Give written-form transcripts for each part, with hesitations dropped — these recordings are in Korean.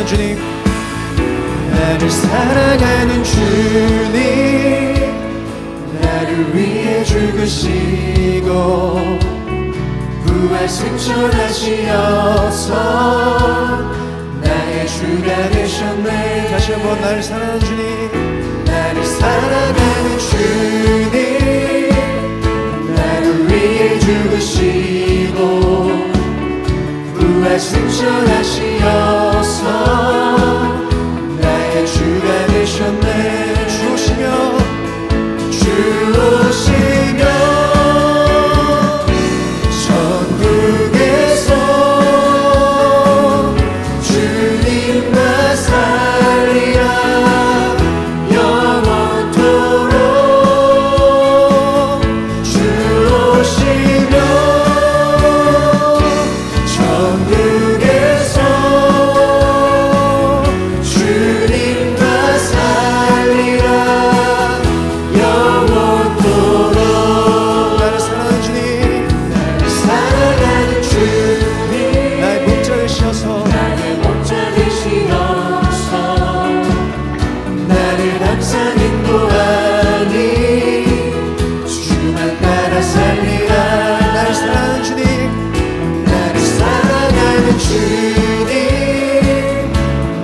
사랑하는 주님, 나를 사랑하는 주님, 나를 위해 죽으시고 부활 승천하시어서 나의 주가 되셨네. 다시 한번 나를 사랑하는 주님, 나를 사랑하는 주님, 나를 위해 죽으시고 부활 승천하시어서 나의 주가 되셨네. 주오시며 천국에서 주님과 살리라 영원토록. 주오시며 천국에서 주님과 살리라 영원토록. 나를 사랑하는 주님, 나를 사랑하는 주님, 나의 목자 되시어서 나를 항상 인도하니 주만 따라 살리라. 나를 사랑하는 주님, 나를 사랑하는 주님,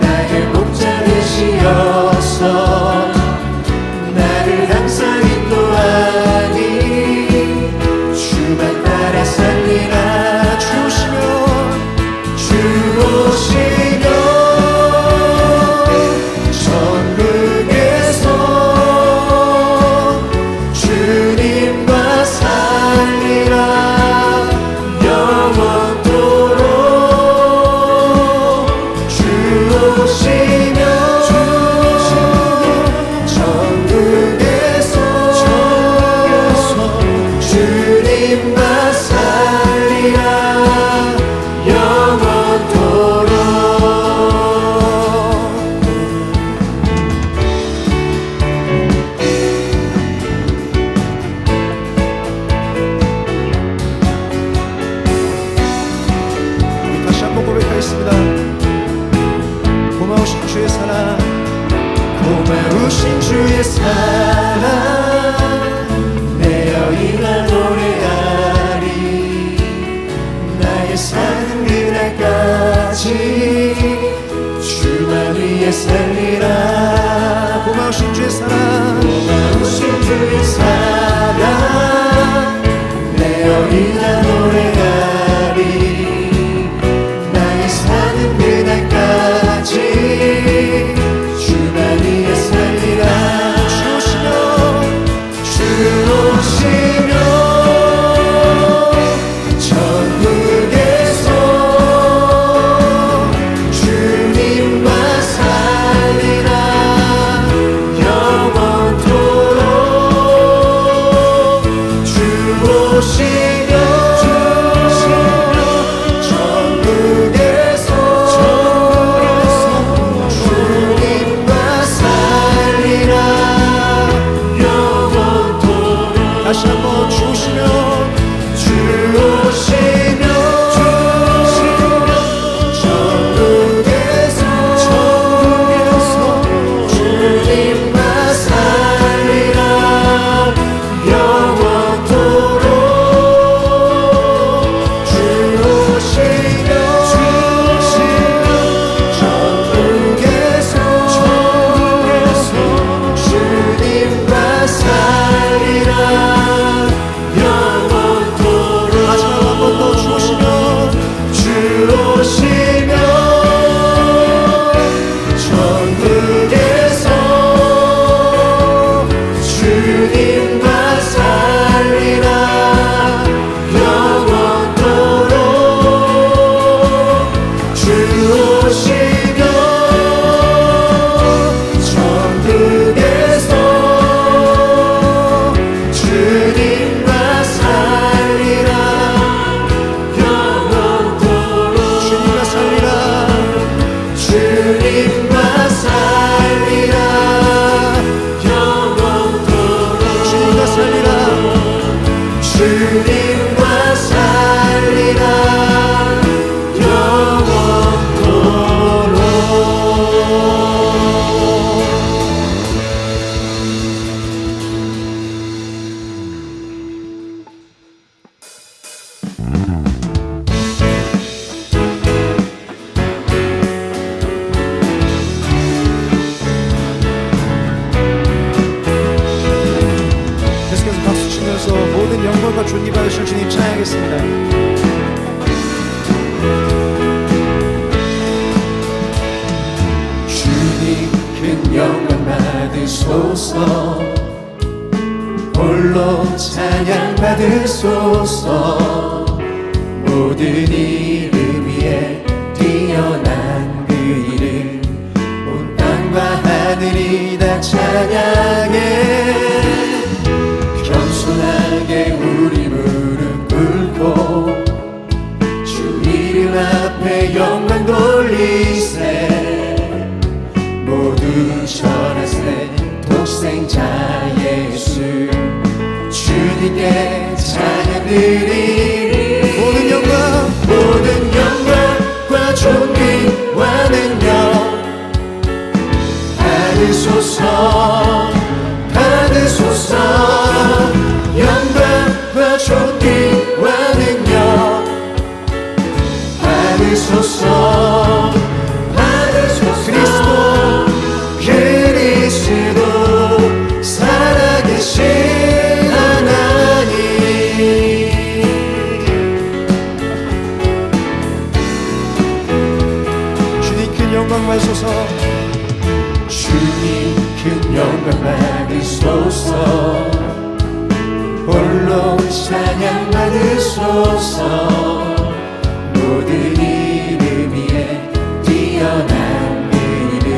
나의 목자 되시어서 나를 항상 인도하니 주만 따라 살리라. 주오시며 천국에서 주님과 살리라 영원토록. 주오시며 천국에서 주님과 살리라 영원토록. 다시 한번 고백하겠습니다. 고마우신 주의 사랑, 고마우신 주의 사랑, 내 여인아 노래하리. 나의 사는 그날까지 주만 위해 살리라. 고마우신 주의 사랑, 고마우신 주의 사랑, 내 여인아 노래하리. 나의 사는 그날까지 주만 위해 살리라. 주오시며 천국에서 주님과 살리라 영원토록. 주오시며 천국에서 주님과 살리라 영원토록. 다시 한번 주오시며 천국에서 주님과 살리라 영원토록. 주오시며 천국에서 주님과 살리라 영원토록. 존귀 받으실 주님 찬양하겠습니다. 주님 큰 영광 받으소서. 홀로 찬양 받으소서. 모든 이름 위에 뛰어난 그 이름, 온 땅과 하늘이 다 찬양해. 겸손하게 우리 무릎 꿇고 주 이름 앞에 영광 돌리세. 모두 절하세. 독생자 예수 주님께 찬양 드리리. 모든 영광과 존귀와 능력 받으소서. 영광과 존귀와 능력 받으소서. 그리스도 살아계신 하나님. 주님 큰 영광 받으소서. 주님 큰 영광 받으소서. 홀로 찬양 받으소서. 모든 이름 위에 뛰어난 그 이름,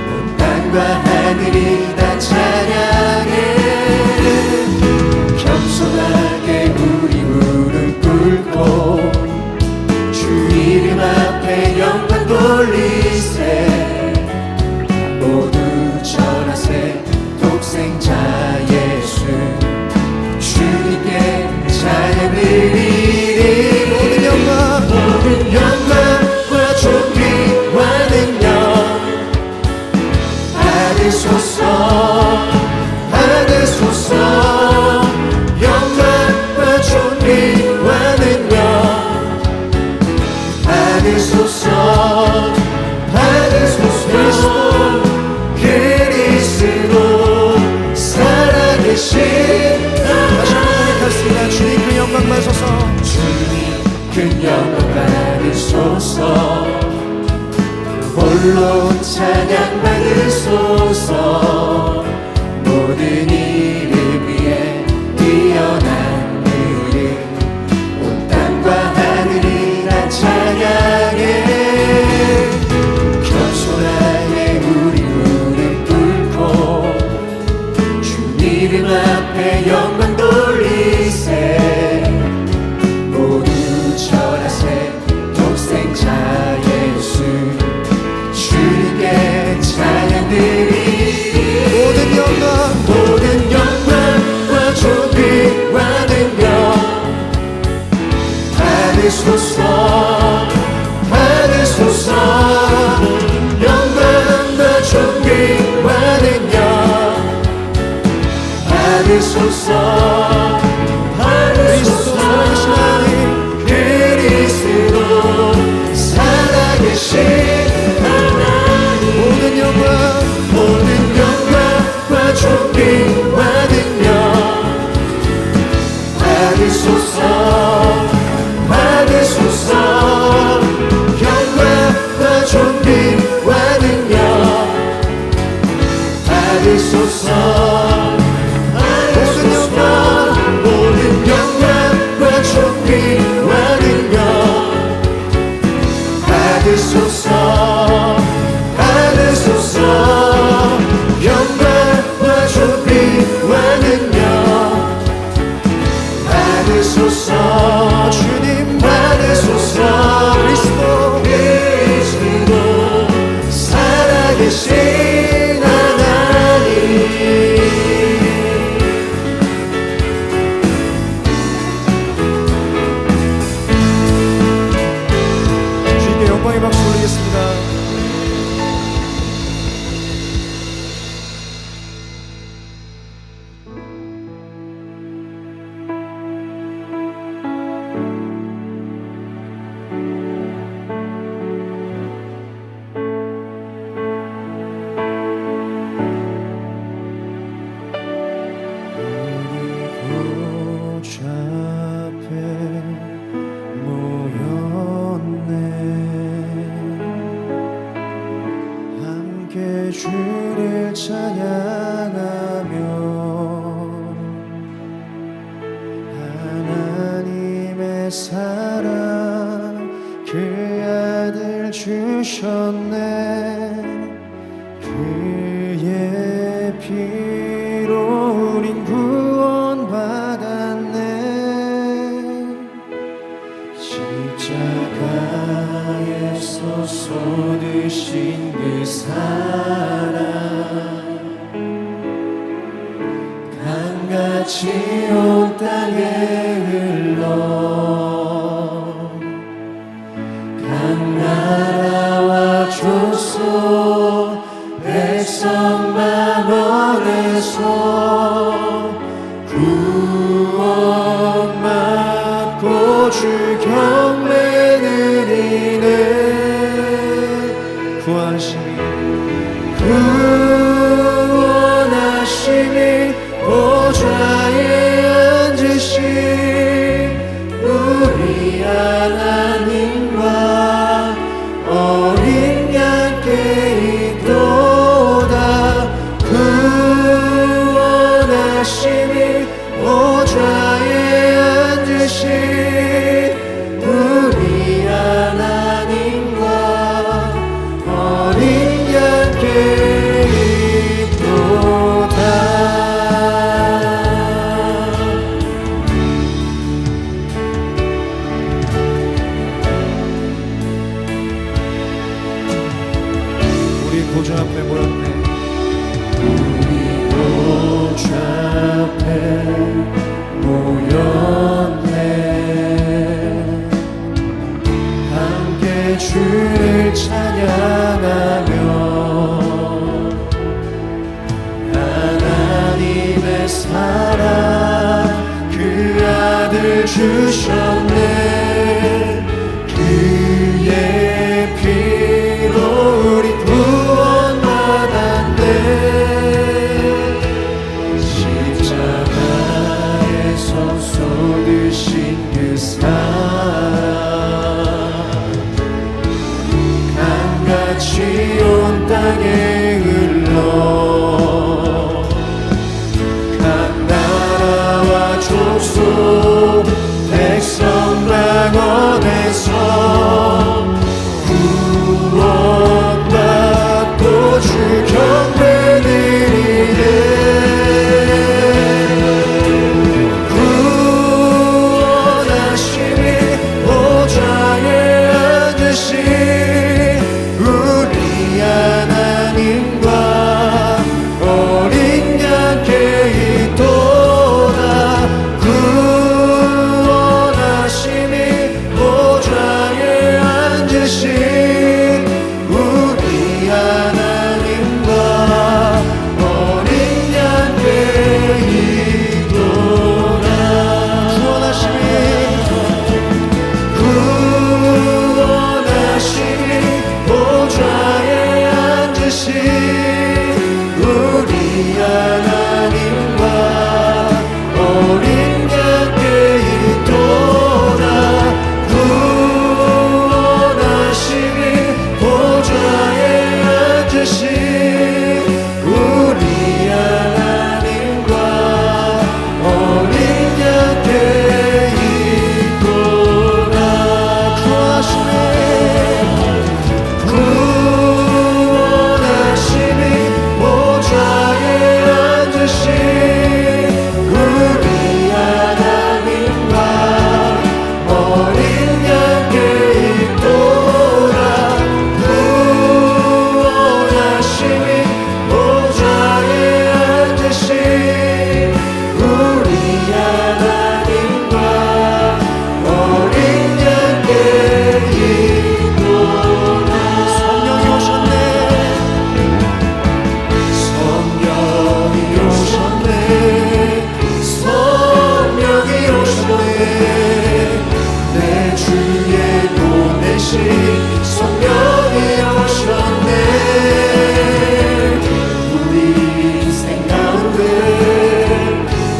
온 땅과 하늘이 다 찬양해. 겸손하게 우리 무릎 꿇고 주 이름 앞에 영광 돌리세. 모두 절하세. 독생자 예수 주님께 찬양 드리리. 모든 영광과 존귀와 능력 받으소서. 영광과 존귀와 능력 받으소서. 그리스도 살아계신 다시 한번 고백하겠습니다. 주님 큰 영광 받으소서. 주님 큰 영광 받으소서. 홀로 찬양 받으소서. 모든 이름 위에 뛰어난 그 이름, 온 땅과 하늘이 다 찬양해. 겸손하게 우리 무릎 꿇고 주 이름 앞에 영광 돌리세. 모두 절하세. 독생자 예수 주님께 찬양 드리리. 모든 영광과 존귀와 능력 받으소서. 영광과 존귀와 능력 받으소서. 그리스도 살아계신 하나님. 모든 영광과 존귀와 능력 받으소서. 영광과 존귀와 능력 받으소서. 모든 영광과 존귀와 능력 받으소서. 영광과 존귀와 능력 받으소서. 주님 받으소서. 그리스도 살아계신 하나님. 주님께 영광의 박수 올리겠습니다. 사랑 그 아들 주셨네. 그의 피로 우린 구원받았네. 십자가에서 쏟으신 그 사랑 강같이 온 땅에 흘러 강나라와 족속 백성 만원에서 구원받고 주 경배 드리네. 구원하심이 보좌에 앉으신 우리 하나님과 어린 양께 있도다. 구원하심이 보좌에 앉으신 우리 하나님과 어린 양께 있도다. 우리 보좌 앞에 모였네. 우리 보좌 앞에 모였네. 함께 주를 찬양하며 하나님의 사랑 그 아들 주셨네. 그의 피로 우리 구원받았네. 십자가에서 쏟으신 그 사랑 강같이 온 땅에 흘러 각 나라와 족속 백성 방언에서 구원받고 주 경배 드리네. 구원하심이 보좌에 앉으신 우리 하나님과 어린 양께 있도다. 구원하심이 보좌에 앉으신 우리 하나님과 어린 양께 있도다. 구원하심이 보좌에 앉으신 우리 하나님과 어린 양께 있도다. 구원하심이 보좌에 앉으신 우리 하나님과 어린 양께 있도다. 구원하심이 보좌에 앉으신 우리 하나님과 어린 양께 있도다. 구원하심이 보좌에 앉으신 우리 하나님과 어린 양께 있도다. 성령이 오셨네. 성령이 오셨네. 성령이 오셨네. 내 주에 보내신 성령이 오셨네. 우리 인생 가운데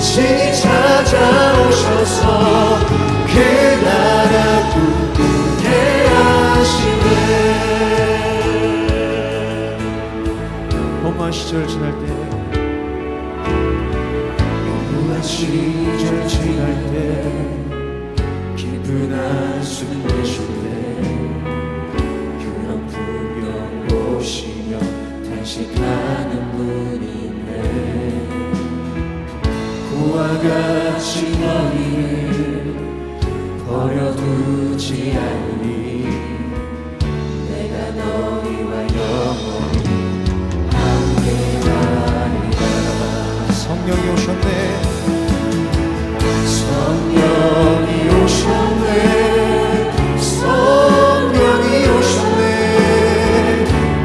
친히 찾아오셔서 그 나라 꿈꾸게 하시네. 험한 시절 지날 때 험한 시절 지날 때 기쁜 다시 너희를 버려두지 않으리. 내가 너희와 영원히 함께하리라. 성령이 오셨네. 성령이 오셨네. 성령이 오셨네.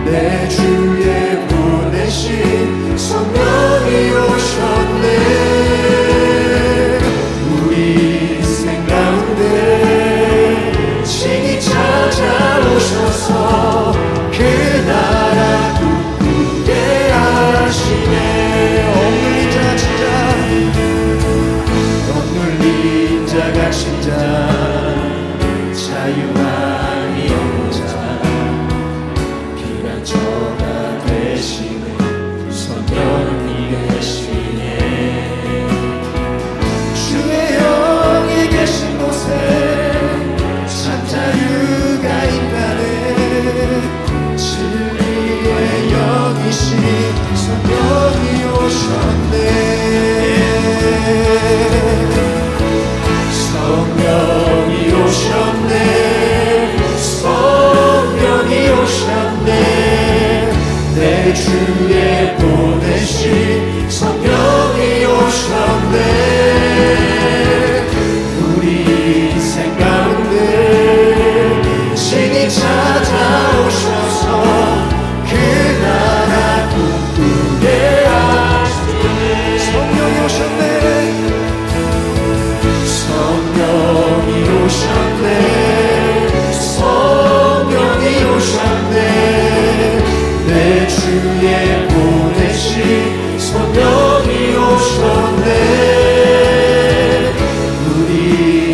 내 주에 보내신 성령이 오셨네. 우리 인생 가운데 친히 찾아오셔서 그 나라 꿈꾸게 하시네. 억눌린 자가 진짜, 억눌린 자가 진짜 자유하니 영자 피난처가 되시네. 성령이 되시네. 주의 영이 계신 곳에 참 자유가 있다네. 진리의 영이신 성령이 오셨네. 성령이 오셨네. 성령이 오셨네. 내 주에 보내신 성령이 오셨네. 우리 인생 가운데 친히 찾아오셔서 그 나라 꿈꾸게 하시네. 성령이 오셨네. 성령이 오셨네. 성령이 오셨네. 내 주에 보내신 성령이 오셨네. 우리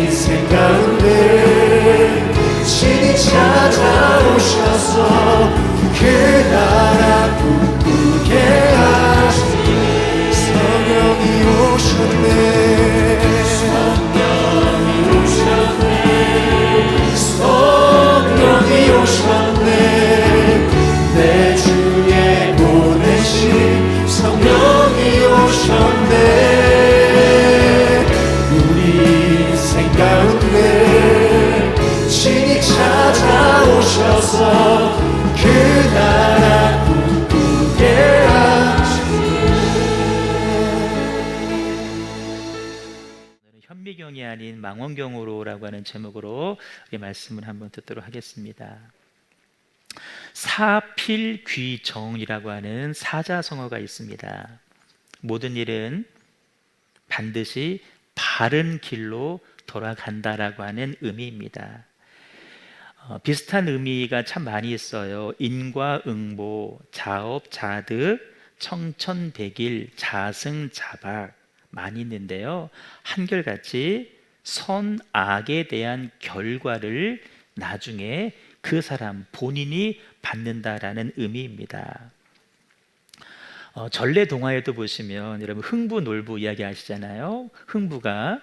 인생 가운데 친히 찾아오셔서 그 나라 꿈꾸게 하시네. 성령이 오셨네. 성령이 오셨네. 내 주에 보내신 성령이 오셨네. 우리 인생 가운데 친히 찾아오셔서 그 나라 꿈꾸게 하시네. 현미경이 아닌 망원경으로라고 하는 제목으로 이 말씀을 한번 듣도록 하겠습니다. 사필귀정이라고 하는 사자성어가 있습니다. 모든 일은 반드시 바른 길로 돌아간다라고 하는 의미입니다. 비슷한 의미가 참 많이 있어요. 인과응보, 자업자득, 청천백일, 자승자박 많이 있는데요. 한결같이 선악에 대한 결과를 나중에 그 사람 본인이 받는다라는 의미입니다. 전래동화에도 보시면 여러분 흥부놀부 이야기 아시잖아요. 흥부가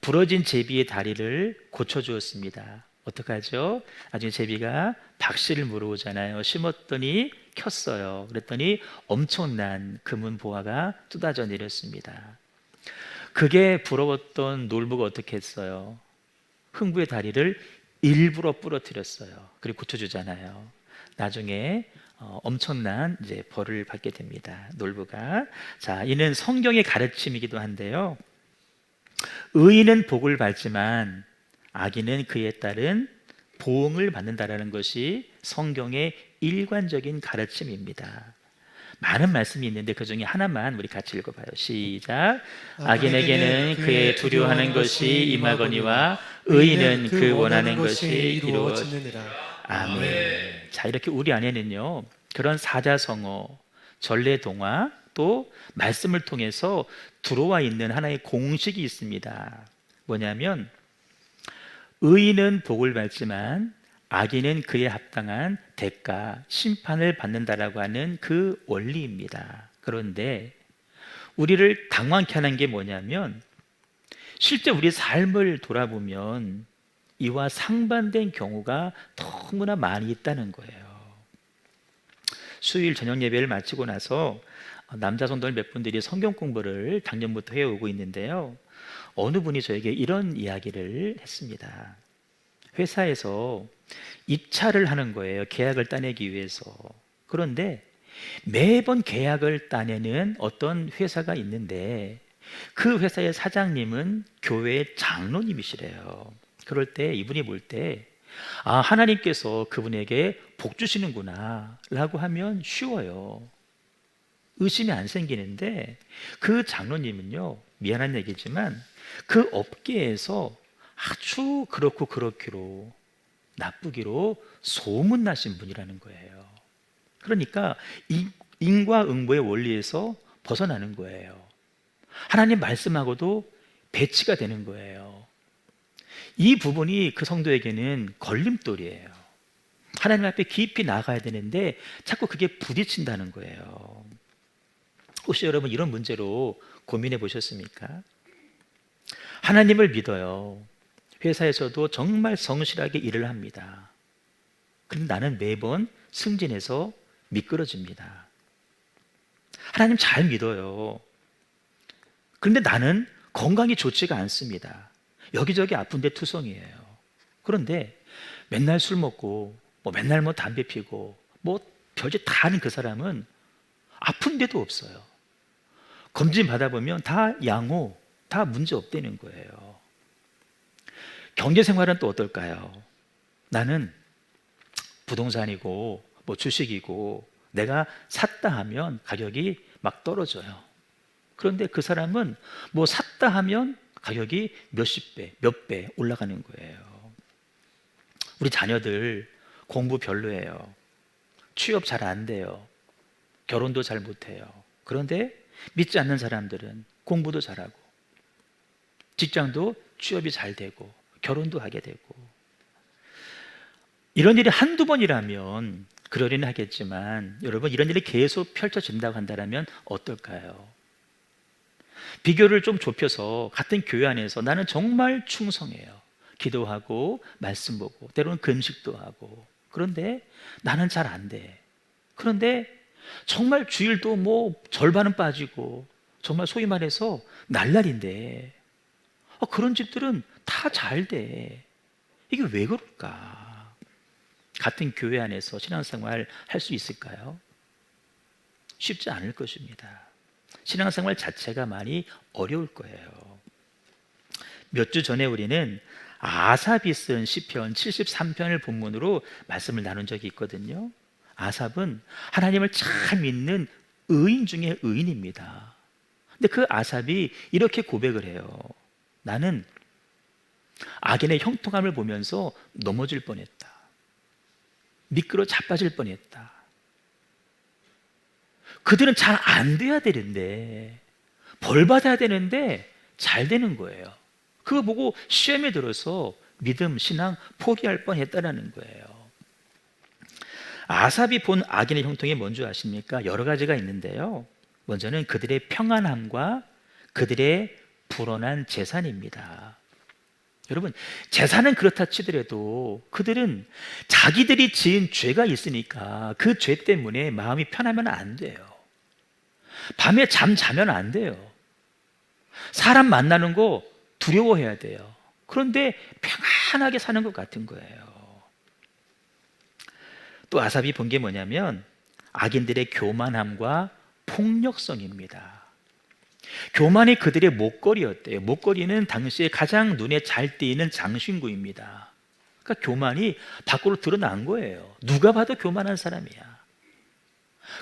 부러진 제비의 다리를 고쳐주었습니다. 어떡하죠? 나중에 제비가 박씨를 물어오잖아요. 심었더니 켰어요. 그랬더니 엄청난 금은 보화가 쏟아져 내렸습니다. 그게 부러웠던 놀부가 어떻게 했어요? 흥부의 다리를 일부러 부러뜨렸어요. 그리고 고쳐주잖아요. 나중에 엄청난 이제 벌을 받게 됩니다. 놀부가. 자, 이는 성경의 가르침이기도 한데요. 의인은 복을 받지만 악인은 그에 따른 보응을 받는다라는 것이 성경의 일관적인 가르침입니다. 많은 말씀이 있는데 그 중에 하나만 우리 같이 읽어봐요. 시작. 악인에게는 그의 두려워하는 것이 임하거니와 의인은 그 원하는 것이 이루어지느니라. 아멘. 자, 이렇게 우리 안에는요 그런 사자성어, 전래동화 또 말씀을 통해서 들어와 있는 하나의 공식이 있습니다. 뭐냐면 의인은 복을 받지만 악인은 그에 합당한 대가, 심판을 받는다라고 하는 그 원리입니다. 그런데 우리를 당황케 하는 게 뭐냐면 실제 우리 삶을 돌아보면 이와 상반된 경우가 너무나 많이 있다는 거예요. 수요일 저녁 예배를 마치고 나서 남자 성도들 몇 분들이 성경 공부를 작년부터 해오고 있는데요. 어느 분이 저에게 이런 이야기를 했습니다. 회사에서 입찰을 하는 거예요. 계약을 따내기 위해서. 그런데 매번 계약을 따내는 어떤 회사가 있는데 그 회사의 사장님은 교회의 장로님이시래요. 그럴 때 이분이 볼 때 하나님께서 그분에게 복 주시는구나 라고 하면 쉬워요. 의심이 안 생기는데 그 장로님은요, 미안한 얘기지만 그 업계에서 아주 그렇고 그렇기로 나쁘기로 소문나신 분이라는 거예요. 그러니까 인과응보의 원리에서 벗어나는 거예요. 하나님 말씀하고도 배치가 되는 거예요. 이 부분이 그 성도에게는 걸림돌이에요. 하나님 앞에 깊이 나가야 되는데 자꾸 그게 부딪힌다는 거예요. 혹시 여러분 이런 문제로 고민해 보셨습니까? 하나님을 믿어요. 회사에서도 정말 성실하게 일을 합니다. 그런데 나는 매번 승진해서 미끄러집니다. 하나님 잘 믿어요. 그런데 나는 건강이 좋지가 않습니다. 여기저기 아픈데 투성이에요. 그런데 맨날 술 먹고 맨날 담배 피고 별짓 다 하는 그 사람은 아픈 데도 없어요. 검진 받아보면 다 양호, 다 문제 없다는 거예요. 경제 생활은 또 어떨까요? 나는 부동산이고 주식이고 내가 샀다 하면 가격이 막 떨어져요. 그런데 그 사람은 샀다 하면 가격이 몇십 배, 몇 배 올라가는 거예요. 우리 자녀들 공부 별로예요. 취업 잘 안 돼요. 결혼도 잘 못해요. 그런데 믿지 않는 사람들은 공부도 잘하고 직장도 취업이 잘 되고 결혼도 하게 되고, 이런 일이 한두 번이라면 그러리는 하겠지만 여러분, 이런 일이 계속 펼쳐진다고 한다면 어떨까요? 비교를 좀 좁혀서 같은 교회 안에서 나는 정말 충성해요. 기도하고 말씀 보고 때로는 금식도 하고, 그런데 나는 잘 안 돼. 그런데 정말 주일도 절반은 빠지고 정말 소위 말해서 날날인데 그런 집들은 다 잘 돼. 이게 왜 그럴까? 같은 교회 안에서 신앙생활 할 수 있을까요? 쉽지 않을 것입니다. 신앙생활 자체가 많이 어려울 거예요. 몇 주 전에 우리는 아삽이 쓴 시편 73편을 본문으로 말씀을 나눈 적이 있거든요. 아삽은 하나님을 잘 믿는 의인 중에 의인입니다. 근데 그 아삽이 이렇게 고백을 해요. 나는 악인의 형통함을 보면서 넘어질 뻔했다. 미끄러 자빠질 뻔했다. 그들은 잘 안 돼야 되는데, 벌 받아야 되는데 잘 되는 거예요. 그거 보고 시험에 들어서 믿음, 신앙 포기할 뻔했다라는 거예요. 아삽이 본 악인의 형통이 뭔지 아십니까? 여러 가지가 있는데요. 먼저는 그들의 평안함과 그들의 불어난 재산입니다. 여러분, 재산은 그렇다 치더라도 그들은 자기들이 지은 죄가 있으니까 그 죄 때문에 마음이 편하면 안 돼요. 밤에 잠 자면 안 돼요. 사람 만나는 거 두려워해야 돼요. 그런데 평안하게 사는 것 같은 거예요. 또 아삽이 본 게 뭐냐면 악인들의 교만함과 폭력성입니다. 교만이 그들의 목걸이였대요. 목걸이는 당시에 가장 눈에 잘 띄는 장신구입니다. 그러니까 교만이 밖으로 드러난 거예요. 누가 봐도 교만한 사람이야.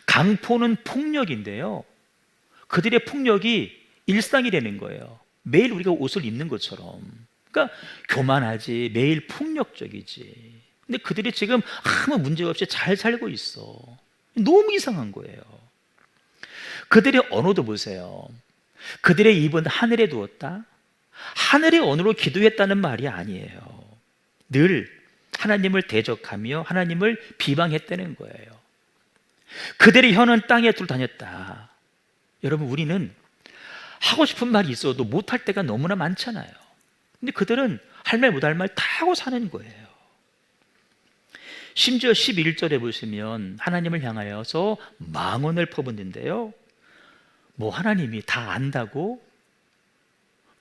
강포는 폭력인데요, 그들의 폭력이 일상이라는 거예요. 매일 우리가 옷을 입는 것처럼. 그러니까 교만하지, 매일 폭력적이지. 근데 그들이 지금 아무 문제 없이 잘 살고 있어. 너무 이상한 거예요. 그들의 언어도 보세요. 그들의 입은 하늘에 두었다. 하늘의 언어로 기도했다는 말이 아니에요. 늘 하나님을 대적하며 하나님을 비방했다는 거예요. 그들의 혀는 땅에 둘다녔다. 여러분, 우리는 하고 싶은 말이 있어도 못할 때가 너무나 많잖아요. 근데 그들은 할 말 못할 말 다 하고 사는 거예요. 심지어 11절에 보시면 하나님을 향하여서 망언을 퍼붓는데요, 뭐 하나님이 다 안다고?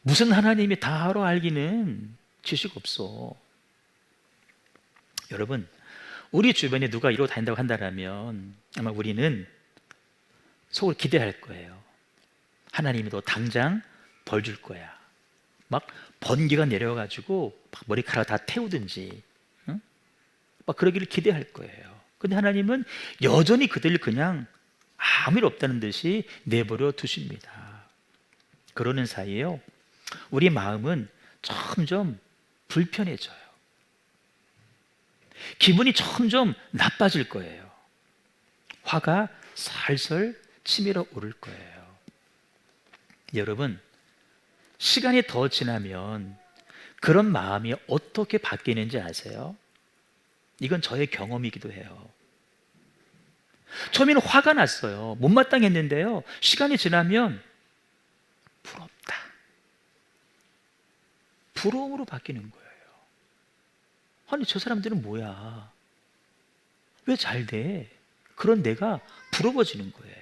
무슨 하나님이 다 알아 알기는 지식 없어. 여러분, 우리 주변에 누가 이러고 다닌다고 한다면 아마 우리는 속으로 기대할 거예요. 하나님이 너 당장 벌 줄 거야. 막 번개가 내려가지고 막 머리카락 다 태우든지, 응? 막 그러기를 기대할 거예요. 근데 하나님은 여전히 그들을 그냥 아무 일 없다는 듯이 내버려 두십니다. 그러는 사이에요, 우리 마음은 점점 불편해져요. 기분이 점점 나빠질 거예요. 화가 살살 치밀어 오를 거예요. 여러분, 시간이 더 지나면 그런 마음이 어떻게 바뀌는지 아세요? 이건 저의 경험이기도 해요. 처음에는 화가 났어요. 못마땅했는데요, 시간이 지나면 부럽다, 부러움으로 바뀌는 거예요. 아니, 저 사람들은 뭐야? 왜 잘 돼? 그런 내가 부러워지는 거예요.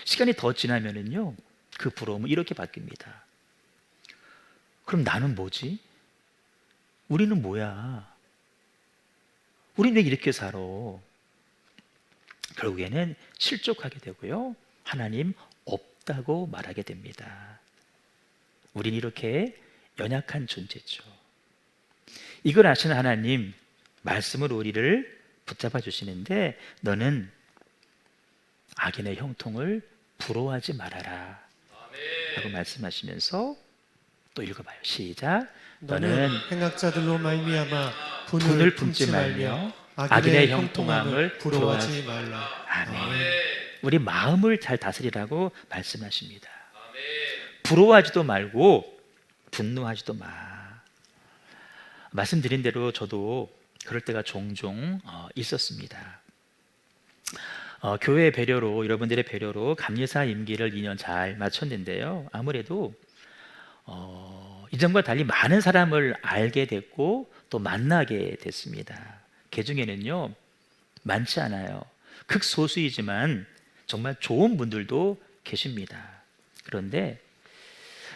시간이 더 지나면은요, 그 부러움은 이렇게 바뀝니다. 그럼 나는 뭐지? 우리는 뭐야? 우린 왜 이렇게 살아? 결국에는 실족하게 되고요, 하나님 없다고 말하게 됩니다. 우린 이렇게 연약한 존재죠. 이걸 아시는 하나님, 말씀으로 우리를 붙잡아 주시는데, 너는 악인의 형통을 부러워하지 말아라 라고 말씀하시면서 또 읽어봐요. 시작. 너는 행악자들로 말미암아 분을 품지 말며 악인의 형통함을 부러워하지 말라. 아멘. 우리 마음을 잘 다스리라고 말씀하십니다. 부러워하지도 말고 분노하지도 마. 말씀드린 대로 저도 그럴 때가 종종 있었습니다. 교회의 배려로, 여러분들의 배려로 감리사 임기를 2년 잘 마쳤는데요, 아무래도 이전과 달리 많은 사람을 알게 됐고 또 만나게 됐습니다. 그 중에는요, 많지 않아요. 극소수이지만 정말 좋은 분들도 계십니다. 그런데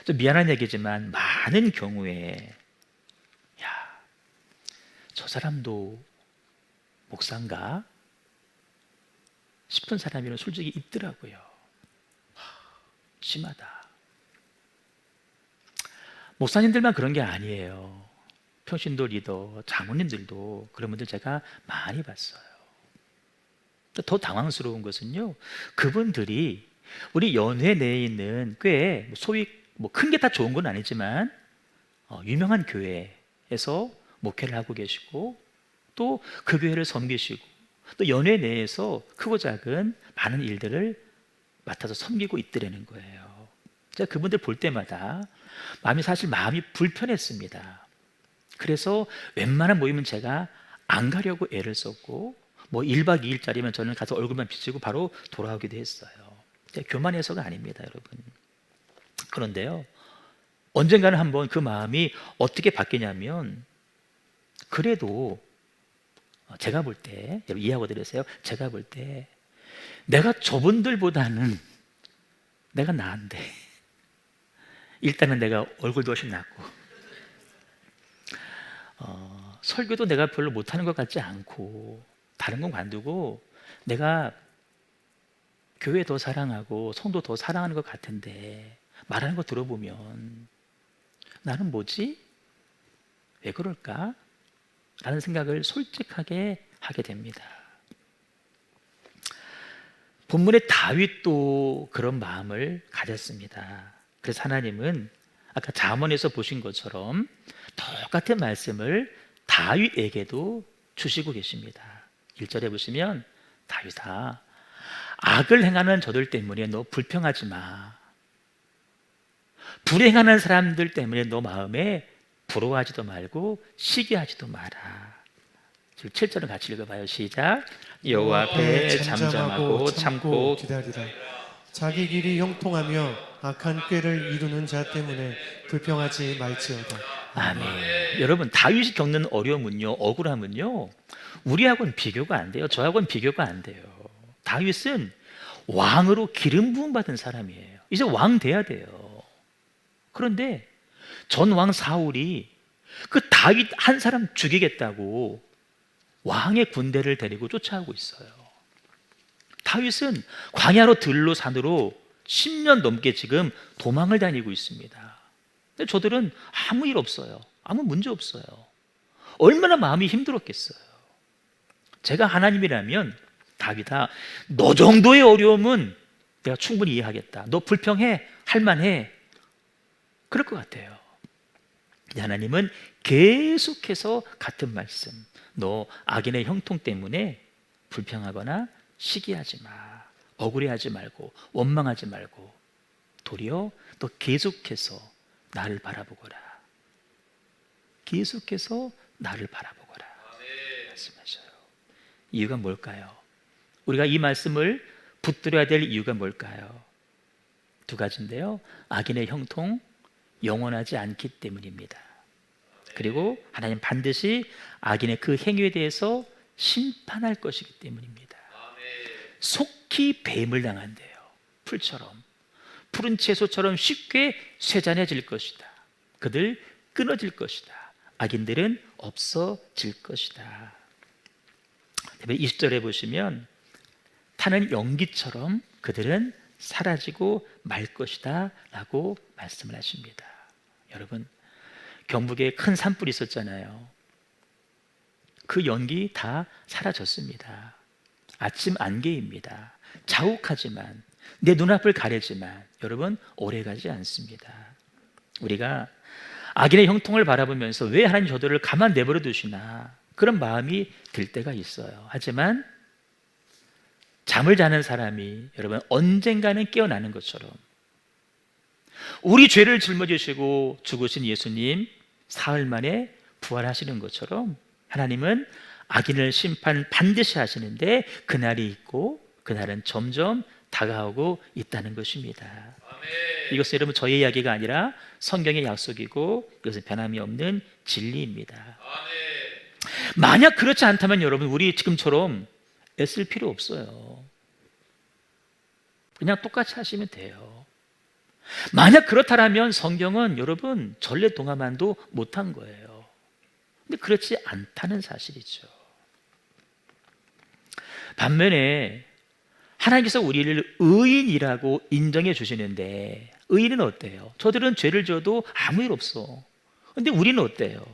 좀 미안한 얘기지만 많은 경우에, 야, 저 사람도 목사인가 싶은 사람이 솔직히 있더라고요. 심하다. 목사님들만 그런 게 아니에요. 평신도 리더, 장로님들도 그런 분들 제가 많이 봤어요. 더 당황스러운 것은요, 그분들이 우리 연회 내에 있는 꽤 소위 큰 게 다 좋은 건 아니지만 유명한 교회에서 목회를 하고 계시고 또 그 교회를 섬기시고 또 연회 내에서 크고 작은 많은 일들을 맡아서 섬기고 있더라는 거예요. 제가 그분들 볼 때마다 마음이 불편했습니다. 그래서 웬만한 모임은 제가 안 가려고 애를 썼고, 1박 2일짜리면 저는 가서 얼굴만 비치고 바로 돌아오기도 했어요. 교만해서가 아닙니다, 여러분. 그런데요, 언젠가는 한번 그 마음이 어떻게 바뀌냐면, 그래도 제가 볼 때, 여러분 이해하고 들으세요. 제가 볼 때 내가 저분들보다는 내가 나은데, 일단은 내가 얼굴도 훨씬 낫고, 설교도 내가 별로 못하는 것 같지 않고, 다른 건 관두고 내가 교회 더 사랑하고 성도 더 사랑하는 것 같은데, 말하는 거 들어보면 나는 뭐지? 왜 그럴까? 라는 생각을 솔직하게 하게 됩니다. 본문의 다윗도 그런 마음을 가졌습니다. 그래서 하나님은 아까 잠언에서 보신 것처럼 똑같은 말씀을 다윗에게도 주시고 계십니다. 1절에 보시면, 다윗아, 악을 행하는 저들 때문에 너 불평하지 마. 불행하는 사람들 때문에 너 마음에 부러워하지도 말고 시기하지도 마라. 7절을 같이 읽어봐요. 시작. 여호와 앞에 잠잠하고 참고 기다리라. 자기 길이 형통하며 악한 꾀를 이루는 자 때문에 불평하지 말지어다. 아멘. 여러분, 다윗이 겪는 어려움은요, 억울함은요, 우리하고는 비교가 안 돼요. 저하고는 비교가 안 돼요. 다윗은 왕으로 기름 부음 받은 사람이에요. 이제 왕 돼야 돼요. 그런데 전 왕 사울이 그 다윗 한 사람 죽이겠다고 왕의 군대를 데리고 쫓아오고 있어요. 다윗은 광야로 들로 산으로 10년 넘게 지금 도망을 다니고 있습니다. 근데 저들은 아무 일 없어요. 아무 문제 없어요. 얼마나 마음이 힘들었겠어요. 제가 하나님이라면 다윗아, 너 정도의 어려움은 내가 충분히 이해하겠다. 너 불평해, 할만해. 그럴 것 같아요. 근데 하나님은 계속해서 같은 말씀, 너 악인의 형통 때문에 불평하거나 시기하지 마, 억울해하지 말고 원망하지 말고 도리어 너 계속해서 나를 바라보거라. 계속해서 나를 바라보거라 말씀하셔요. 이유가 뭘까요? 우리가 이 말씀을 붙들어야 될 이유가 뭘까요? 두 가지인데요. 악인의 형통 영원하지 않기 때문입니다. 그리고 하나님 반드시 악인의 그 행위에 대해서 심판할 것이기 때문입니다. 속히 뱀을 당한대요. 풀처럼, 푸른 채소처럼 쉽게 쇠잔해질 것이다. 그들 끊어질 것이다. 악인들은 없어질 것이다. 20절에 보시면 타는 연기처럼 그들은 사라지고 말 것이다 라고 말씀을 하십니다. 여러분, 경북에 큰 산불이 있었잖아요. 그 연기 다 사라졌습니다. 아침 안개입니다. 자욱하지만, 내 눈앞을 가리지만 여러분, 오래가지 않습니다. 우리가 악인의 형통을 바라보면서 왜 하나님 저들을 가만 내버려 두시나 그런 마음이 들 때가 있어요. 하지만 잠을 자는 사람이 여러분 언젠가는 깨어나는 것처럼, 우리 죄를 짊어지시고 죽으신 예수님 사흘 만에 부활하시는 것처럼 하나님은 악인을 심판 반드시 하시는데 그날이 있고 그날은 점점 다가오고 있다는 것입니다. 아멘. 이것은 여러분 저의 이야기가 아니라 성경의 약속이고 이것은 변함이 없는 진리입니다. 아멘. 만약 그렇지 않다면 여러분, 우리 지금처럼 애쓸 필요 없어요. 그냥 똑같이 하시면 돼요. 만약 그렇다면 성경은 여러분 전래동화만도 못한 거예요. 근데 그렇지 않다는 사실이죠. 반면에 하나님께서 우리를 의인이라고 인정해 주시는데, 의인은 어때요? 저들은 죄를 져도 아무 일 없어. 근데 우리는 어때요?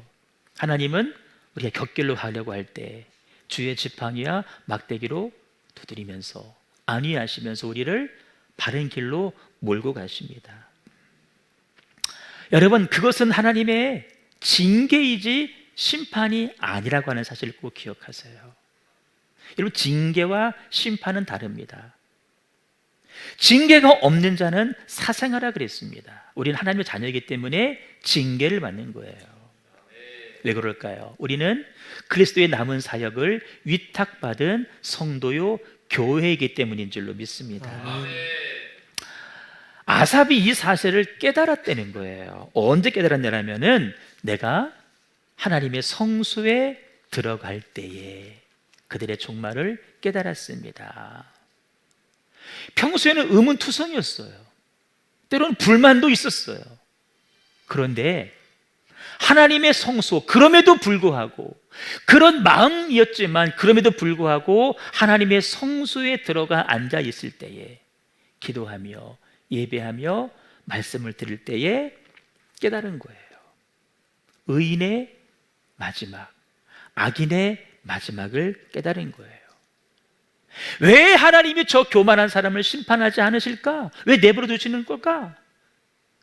하나님은 우리가 곁길로 가려고 할 때 주의 지팡이와 막대기로 두드리면서 안위하시면서 우리를 바른 길로 몰고 가십니다. 여러분, 그것은 하나님의 징계이지 심판이 아니라고 하는 사실을 꼭 기억하세요. 여러분, 징계와 심판은 다릅니다. 징계가 없는 자는 사생하라 그랬습니다. 우리는 하나님의 자녀이기 때문에 징계를 받는 거예요. 왜 그럴까요? 우리는 그리스도의 남은 사역을 위탁받은 성도요 교회이기 때문인 줄로 믿습니다. 아삽이 이 사실을 깨달았다는 거예요. 언제 깨달았냐면은 내가 하나님의 성소에 들어갈 때에 그들의 종말을 깨달았습니다. 평소에는 의문투성이었어요. 때로는 불만도 있었어요. 그런데 하나님의 성소, 그럼에도 불구하고, 그런 마음이었지만 그럼에도 불구하고 하나님의 성소에 들어가 앉아 있을 때에, 기도하며 예배하며 말씀을 들을 때에 깨달은 거예요. 의인의 마지막, 악인의 마지막을 깨달은 거예요. 왜 하나님이 저 교만한 사람을 심판하지 않으실까? 왜 내버려 두시는 걸까?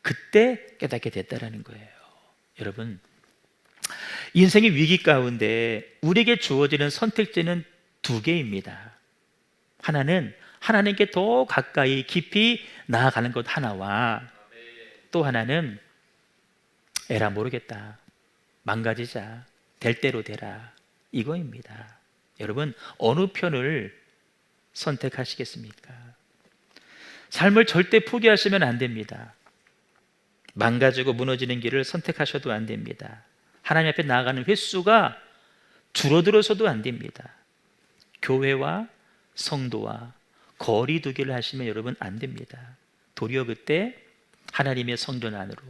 그때 깨닫게 됐다라는 거예요. 여러분, 인생의 위기 가운데 우리에게 주어지는 선택지는 두 개입니다. 하나는 하나님께 더 가까이 깊이 나아가는 것 하나와, 또 하나는 에라 모르겠다, 망가지자, 될 대로 되라, 이거입니다. 여러분, 어느 편을 선택하시겠습니까? 삶을 절대 포기하시면 안 됩니다. 망가지고 무너지는 길을 선택하셔도 안 됩니다. 하나님 앞에 나아가는 횟수가 줄어들어서도 안 됩니다. 교회와 성도와 거리 두기를 하시면 여러분 안 됩니다. 도리어 그때 하나님의 성전 안으로,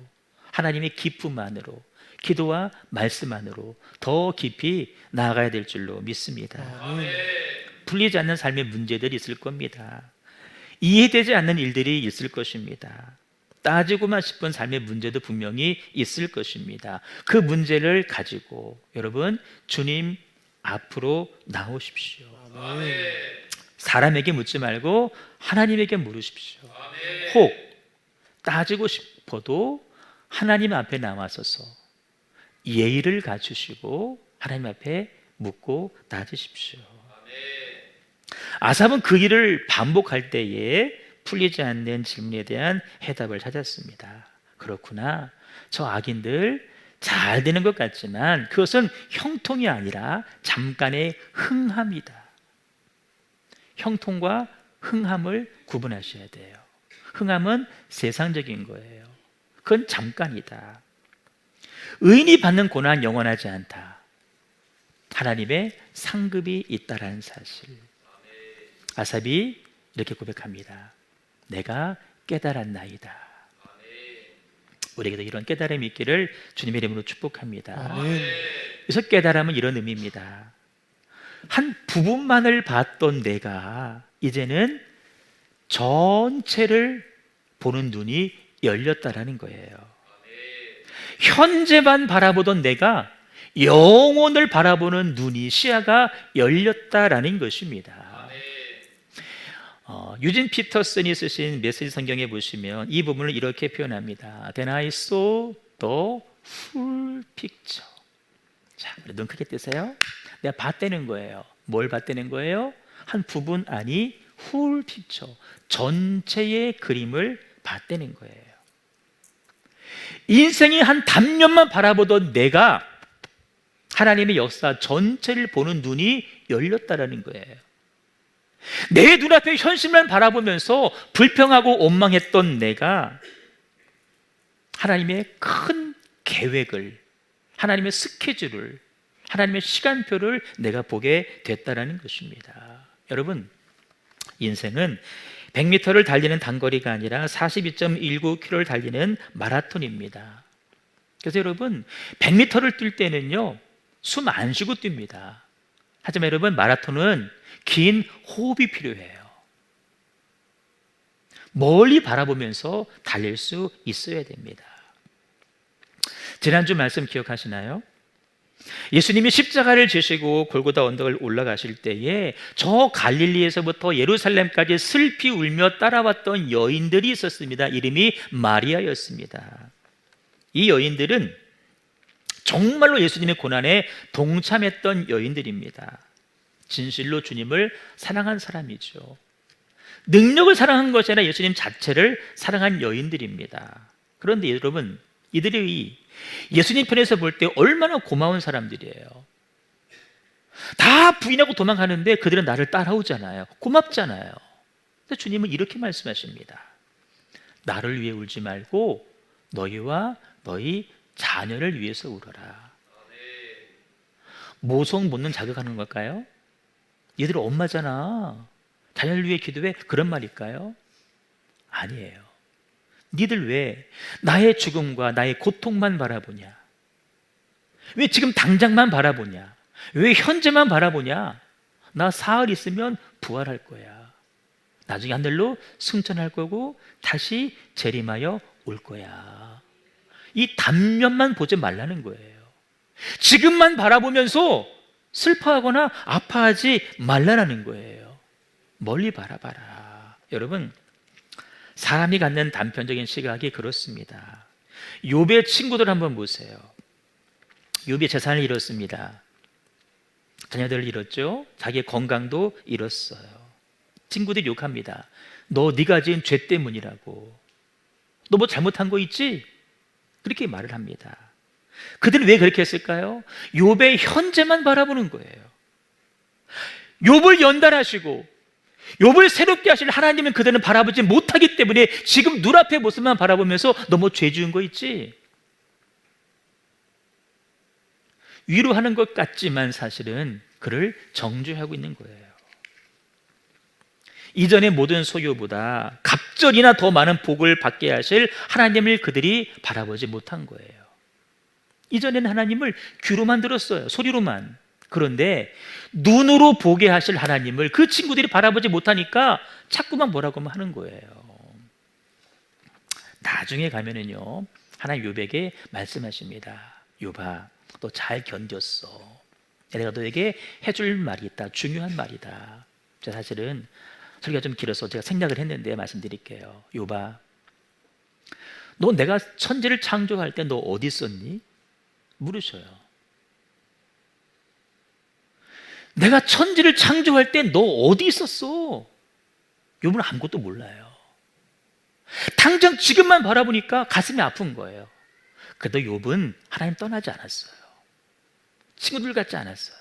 하나님의 기쁨 안으로, 기도와 말씀 안으로 더 깊이 나아가야 될 줄로 믿습니다. 풀리지 않는 삶의 문제들이 있을 겁니다. 이해되지 않는 일들이 있을 것입니다. 따지고만 싶은 삶의 문제도 분명히 있을 것입니다. 그 문제를 가지고 여러분 주님 앞으로 나오십시오. 사람에게 묻지 말고 하나님에게 물으십시오. 혹 따지고 싶어도 하나님 앞에 나와서서 예의를 갖추시고 하나님 앞에 묻고 따지십시오. 아삽은 그 일을 반복할 때에 풀리지 않는 질문에 대한 해답을 찾았습니다. 그렇구나. 저 악인들 잘 되는 것 같지만 그것은 형통이 아니라 잠깐의 흥함이다. 형통과 흥함을 구분하셔야 돼요. 흥함은 세상적인 거예요. 그건 잠깐이다. 의인이 받는 고난 영원하지 않다. 하나님의 상급이 있다라는 사실. 아삽이 이렇게 고백합니다. 내가 깨달았나이다. 우리에게도 이런 깨달음이 있기를 주님의 이름으로 축복합니다. 그래서 깨달음은 이런 의미입니다. 한 부분만을 봤던 내가 이제는 전체를 보는 눈이 열렸다라는 거예요. 현재만 바라보던 내가 영혼을 바라보는 눈이, 시야가 열렸다라는 것입니다. 유진 피터슨이 쓰신 메시지 성경에 보시면 이 부분을 이렇게 표현합니다. Then I saw the full picture. 자, 눈 크게 뜨세요. 내가 봤다는 거예요. 뭘 봤다는 거예요? 한 부분 아니 full picture, 전체의 그림을 봤다는 거예요. 인생의 한 단면만 바라보던 내가 하나님의 역사 전체를 보는 눈이 열렸다라는 거예요. 내 눈앞에 현실만 바라보면서 불평하고 원망했던 내가 하나님의 큰 계획을, 하나님의 스케줄을, 하나님의 시간표를 내가 보게 됐다라는 것입니다. 여러분, 인생은 100m를 달리는 단거리가 아니라 42.19km를 달리는 마라톤입니다. 그래서 여러분 100m를 뛸 때는요 숨 안 쉬고 뜁니다. 하지만 여러분 마라톤은 긴 호흡이 필요해요. 멀리 바라보면서 달릴 수 있어야 됩니다. 지난주 말씀 기억하시나요? 예수님이 십자가를 지시고 골고다 언덕을 올라가실 때에 저 갈릴리에서부터 예루살렘까지 슬피 울며 따라왔던 여인들이 있었습니다. 이름이 마리아였습니다. 이 여인들은 정말로 예수님의 고난에 동참했던 여인들입니다. 진실로 주님을 사랑한 사람이죠. 능력을 사랑한 것이 아니라 예수님 자체를 사랑한 여인들입니다. 그런데 여러분, 이들이 예수님 편에서 볼 때 얼마나 고마운 사람들이에요. 다 부인하고 도망가는데 그들은 나를 따라오잖아요. 고맙잖아요. 근데 주님은 이렇게 말씀하십니다. 나를 위해 울지 말고 너희와 너희 자녀를 위해서 울어라. 모성 본능 자극하는 걸까요? 얘들 엄마잖아. 자녀를 위해 기도해. 그런 말일까요? 아니에요. 니들 왜 나의 죽음과 나의 고통만 바라보냐? 왜 지금 당장만 바라보냐? 왜 현재만 바라보냐? 나 사흘 있으면 부활할 거야. 나중에 하늘로 승천할 거고 다시 재림하여 올 거야. 이 단면만 보지 말라는 거예요. 지금만 바라보면서 슬퍼하거나 아파하지 말라는 거예요. 멀리 바라봐라. 여러분, 사람이 갖는 단편적인 시각이 그렇습니다. 욥의 친구들 한번 보세요. 욥이 재산을 잃었습니다. 자녀들을 잃었죠. 자기의 건강도 잃었어요. 친구들이 욕합니다. 너 네가 지은 죄 때문이라고. 너 뭐 잘못한 거 있지? 그렇게 말을 합니다. 그들은 왜 그렇게 했을까요? 욥의 현재만 바라보는 거예요. 욥을 연단하시고 욥을 새롭게 하실 하나님은 그들은 바라보지 못하기 때문에 지금 눈앞의 모습만 바라보면서 너 뭐 죄 지은 거 있지? 위로하는 것 같지만 사실은 그를 정죄하고 있는 거예요. 이전의 모든 소유보다 갑절이나 더 많은 복을 받게 하실 하나님을 그들이 바라보지 못한 거예요. 이전에는 하나님을 귀로만 들었어요. 소리로만. 그런데 눈으로 보게 하실 하나님을 그 친구들이 바라보지 못하니까 자꾸만 뭐라고 하는 거예요. 나중에 가면은요, 하나님 욥에게 말씀하십니다. 욥아, 너 잘 견뎠어. 내가 너에게 해줄 말이 있다. 중요한 말이다. 제가 사실은 설교가 좀 길어서 제가 생략을 했는데 말씀드릴게요. 욥아, 너 내가 천지를 창조할 때 너 어디 있었니? 물으셔요. 내가 천지를 창조할 때 너 어디 있었어? 욥은 아무것도 몰라요. 당장 지금만 바라보니까 가슴이 아픈 거예요. 그래도 욥은 하나님 떠나지 않았어요. 친구들 같지 않았어요.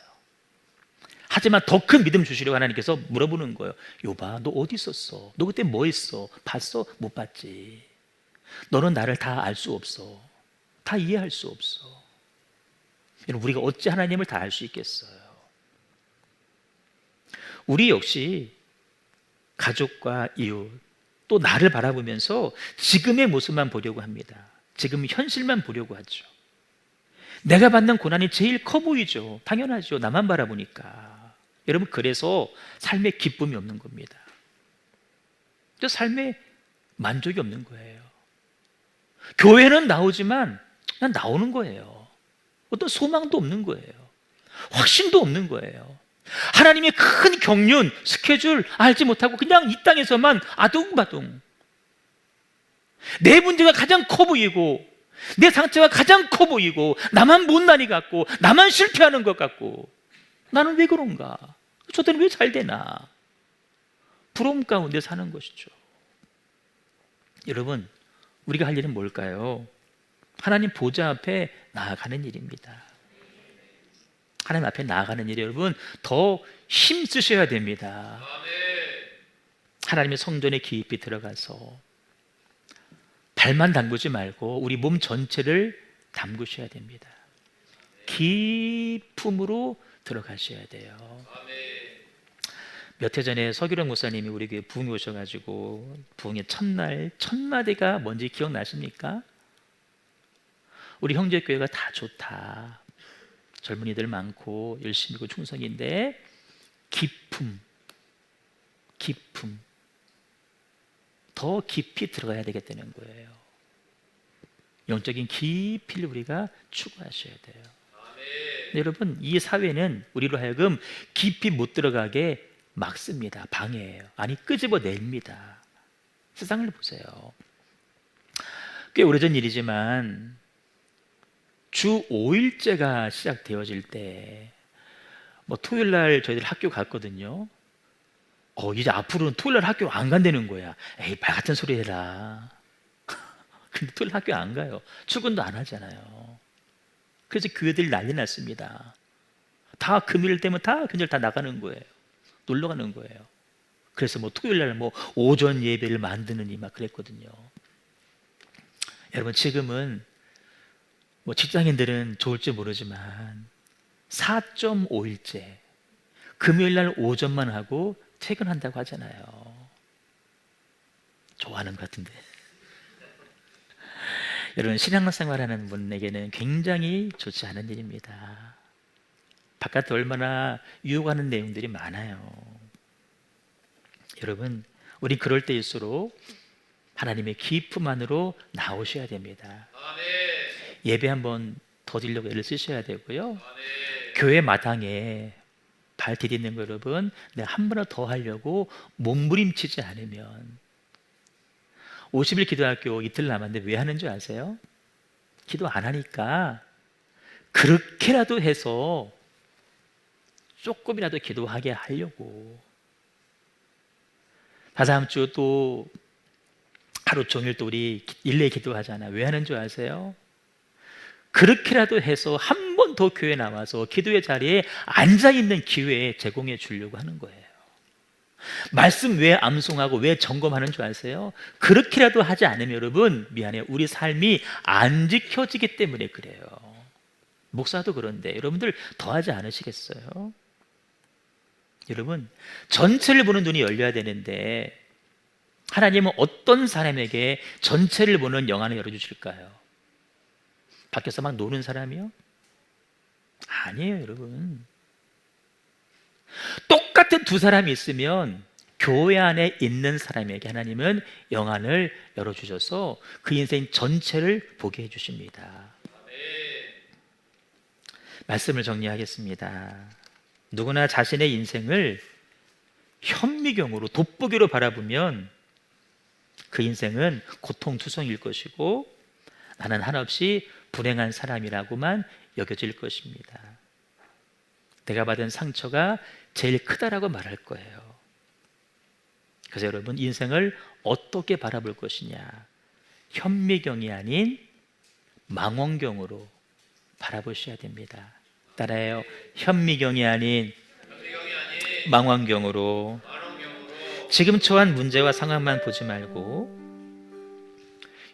하지만 더 큰 믿음 주시려고 하나님께서 물어보는 거예요. 욥아, 너 어디 있었어? 너 그때 뭐 했어? 봤어? 못 봤지? 너는 나를 다 알 수 없어. 다 이해할 수 없어. 여러분, 우리가 어찌 하나님을 다 알 수 있겠어요? 우리 역시 가족과 이웃, 또 나를 바라보면서 지금의 모습만 보려고 합니다. 지금 현실만 보려고 하죠. 내가 받는 고난이 제일 커 보이죠. 당연하죠. 나만 바라보니까. 여러분, 그래서 삶에 기쁨이 없는 겁니다. 저 삶에 만족이 없는 거예요. 교회는 나오지만 그냥 나오는 거예요. 어떤 소망도 없는 거예요. 확신도 없는 거예요. 하나님의 큰 경륜, 스케줄 알지 못하고 그냥 이 땅에서만 아둥바둥. 내 문제가 가장 커 보이고 내 상처가 가장 커 보이고 나만 못난이 같고 나만 실패하는 것 같고 나는 왜 그런가? 저들은 왜 잘 되나? 부러움 가운데 사는 것이죠. 여러분, 우리가 할 일은 뭘까요? 하나님 보좌 앞에 나아가는 일입니다. 하나님 앞에 나아가는 일이 여러분 더 힘쓰셔야 됩니다. 하나님의 성전에 깊이 들어가서 발만 담그지 말고 우리 몸 전체를 담그셔야 됩니다. 깊음으로 들어가셔야 돼요. 몇 해 전에 서규령 목사님이 우리 교회 부흥에 오셔가지고 부흥의 첫날 첫마디가 뭔지 기억나십니까? 우리 형제교회가 다 좋다. 젊은이들 많고 열심히고 충성인데 깊음 더 깊이 들어가야 되겠다는 거예요. 영적인 깊이를 우리가 추구하셔야 돼요. 여러분, 이 사회는 우리로 하여금 깊이 못 들어가게 막습니다. 방해해요. 아니, 끄집어냅니다. 세상을 보세요. 꽤 오래전 일이지만 주 5일제가 시작되어질 때 토요일 날 저희들 학교 갔거든요. 이제 앞으로는 토요일 날 학교 안 간다는 거야. 에이, 말 같은 소리 해라. 근데 토요일 학교 안 가요. 출근도 안 하잖아요. 그래서 교회들이 난리 났습니다. 다 금요일 되면 다 그냥 다 나가는 거예요. 놀러 가는 거예요. 그래서 토요일 날 오전 예배를 만드느니 막 그랬거든요. 여러분, 지금은 직장인들은 좋을지 모르지만 4.5일째 금요일 날 오전만 하고 퇴근한다고 하잖아요. 좋아하는 것 같은데. 여러분, 신앙생활하는 분에게는 굉장히 좋지 않은 일입니다. 바깥에 얼마나 유혹하는 내용들이 많아요. 여러분, 우리 그럴 때일수록 하나님의 깊음 안으로 나오셔야 됩니다. 예배 한번 더 드리려고 애를 쓰셔야 되고요. 교회 마당에 발 디디는 거 여러분, 내가 한 번 더 하려고 몸부림치지 않으면 50일 기도학교 이틀 남았는데 왜 하는 줄 아세요? 기도 안 하니까 그렇게라도 해서 조금이라도 기도하게 하려고. 다음 주 또 하루 종일 또 우리 일례 기도하잖아. 왜 하는 줄 아세요? 그렇게라도 해서 한 번 더 교회 나와서 기도의 자리에 앉아있는 기회 제공해 주려고 하는 거예요. 말씀 왜 암송하고 왜 점검하는 줄 아세요? 그렇게라도 하지 않으면 여러분, 미안해요, 우리 삶이 안 지켜지기 때문에 그래요. 목사도 그런데 여러분들 더 하지 않으시겠어요? 여러분, 전체를 보는 눈이 열려야 되는데 하나님은 어떤 사람에게 전체를 보는 영안을 열어주실까요? 밖에서 막 노는 사람이요? 아니에요, 여러분. 똑같은 두 사람이 있으면 교회 안에 있는 사람에게 하나님은 영안을 열어주셔서 그 인생 전체를 보게 해주십니다. 말씀을 정리하겠습니다. 누구나 자신의 인생을 현미경으로, 돋보기로 바라보면 그 인생은 고통투성일 것이고 나는 한없이 불행한 사람이라고만 여겨질 것입니다. 내가 받은 상처가 제일 크다라고 말할 거예요. 그래서 여러분, 인생을 어떻게 바라볼 것이냐? 현미경이 아닌 망원경으로 바라보셔야 됩니다. 따라해요. 현미경이 아닌 망원경으로. 지금 처한 문제와 상황만 보지 말고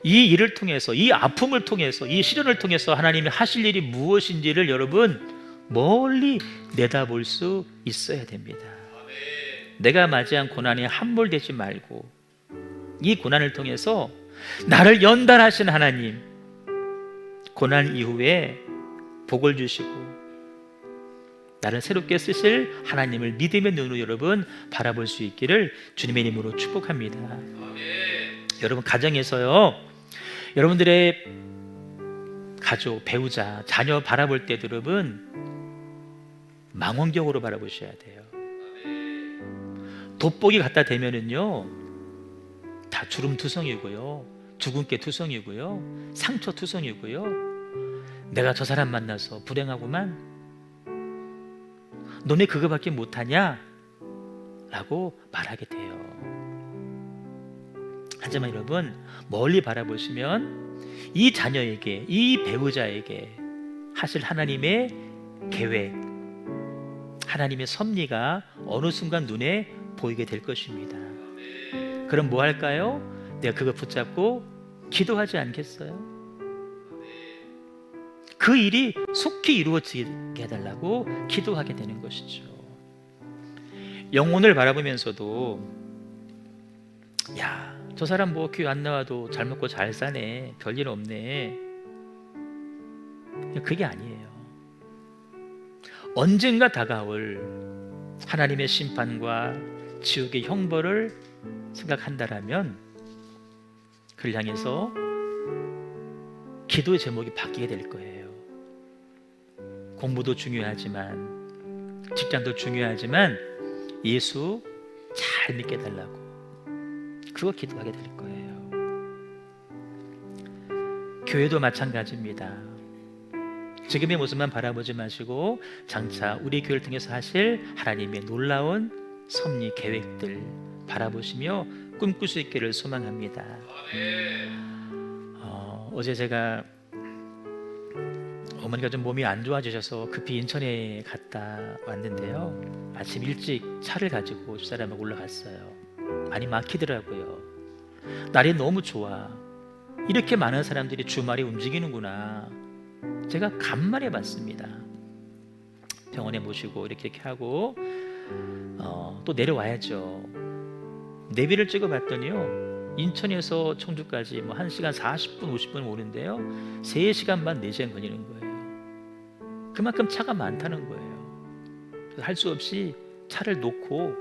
이 일을 통해서, 이 아픔을 통해서, 이 시련을 통해서 하나님이 하실 일이 무엇인지를 여러분 멀리 내다볼 수 있어야 됩니다. 내가 맞이한 고난이 함몰되지 말고 이 고난을 통해서 나를 연단하신 하나님, 고난 이후에 복을 주시고 나를 새롭게 쓰실 하나님을 믿음의 눈으로 여러분 바라볼 수 있기를 주님의 이름으로 축복합니다. 여러분, 가정에서요, 여러분들의 가족, 배우자, 자녀 바라볼 때도 여러분 망원경으로 바라보셔야 돼요. 돋보기 갖다 대면은요 다 주름투성이고요, 주근깨 투성이고요, 상처 투성이고요, 내가 저 사람 만나서 불행하구만, 너네 그거밖에 못하냐? 라고 말하게 돼요. 하지만 여러분, 멀리 바라보시면 이 자녀에게, 이 배우자에게 하실 하나님의 계획, 하나님의 섭리가 어느 순간 눈에 보이게 될 것입니다. 그럼 뭐 할까요? 내가 그거 붙잡고 기도하지 않겠어요? 그 일이 속히 이루어지게 해달라고 기도하게 되는 것이죠. 영혼을 바라보면서도 야, 저 사람 뭐 교회 안 나와도 잘 먹고 잘 사네, 별일 없네, 그게 아니에요. 언젠가 다가올 하나님의 심판과 지옥의 형벌을 생각한다라면 그를 향해서 기도의 제목이 바뀌게 될 거예요. 공부도 중요하지만, 직장도 중요하지만 예수 잘 믿게 달라고, 그거 기도하게 될 거예요. 교회도 마찬가지입니다. 지금의 모습만 바라보지 마시고 장차 우리 교회를 통해서 하실 하나님의 놀라운 섭리, 계획들 바라보시며 꿈꿀 수 있기를 소망합니다. 어제 제가 어머니가 좀 몸이 안 좋아지셔서 급히 인천에 갔다 왔는데요, 아침 일찍 차를 가지고 집사람하고 올라갔어요. 많이 막히더라고요. 날이 너무 좋아. 이렇게 많은 사람들이 주말에 움직이는구나, 제가 간만에 봤습니다. 병원에 모시고 이렇게 하고 또 내려와야죠. 내비를 찍어봤더니요, 인천에서 청주까지 뭐 1시간 40분 50분 오는데요 3시간 반 4시간 걸리는 거예요. 그만큼 차가 많다는 거예요. 할 수 없이 차를 놓고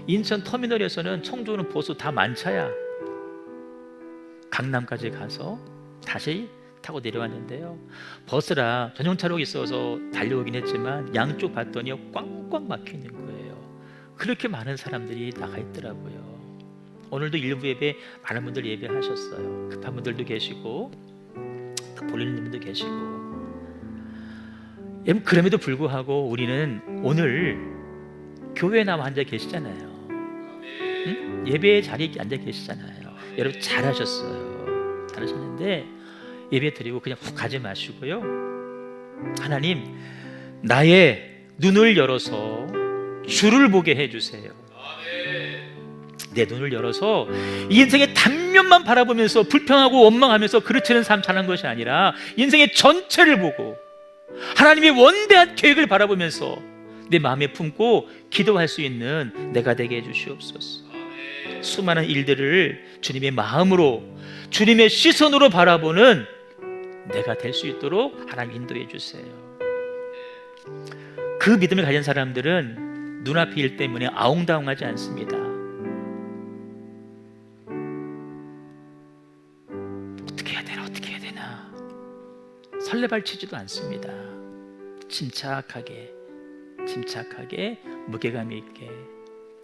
인천 터미널에서는, 청주는 버스 다 만차야, 강남까지 가서 다시 타고 내려왔는데요, 버스라 전용차로 있어서 달려오긴 했지만 양쪽 봤더니 꽝꽝 막혀 있는 거예요. 그렇게 많은 사람들이 나가 있더라고요. 오늘도 일부 예배 많은 분들 예배하셨어요. 급한 분들도 계시고 또 볼일 있는 분도 계시고. 그럼에도 불구하고 우리는 오늘 교회에 나와 앉아 계시잖아요. 응? 예배 자리에 앉아 계시잖아요. 여러분 잘하셨어요. 잘하셨는데 예배 드리고 그냥 훅 가지 마시고요, 하나님 나의 눈을 열어서 주를 보게 해주세요. 내 눈을 열어서 이 인생의 단면만 바라보면서 불평하고 원망하면서 그르치는 삶 사는 것이 아니라 인생의 전체를 보고 하나님의 원대한 계획을 바라보면서 내 마음에 품고 기도할 수 있는 내가 되게 해주시옵소서. 수많은 일들을 주님의 마음으로, 주님의 시선으로 바라보는 내가 될 수 있도록 하나님 인도해 주세요. 그 믿음을 가진 사람들은 눈앞의 일 때문에 아웅다웅하지 않습니다. 어떻게 해야 되나, 어떻게 해야 되나 설레발치지도 않습니다. 침착하게 무게감 있게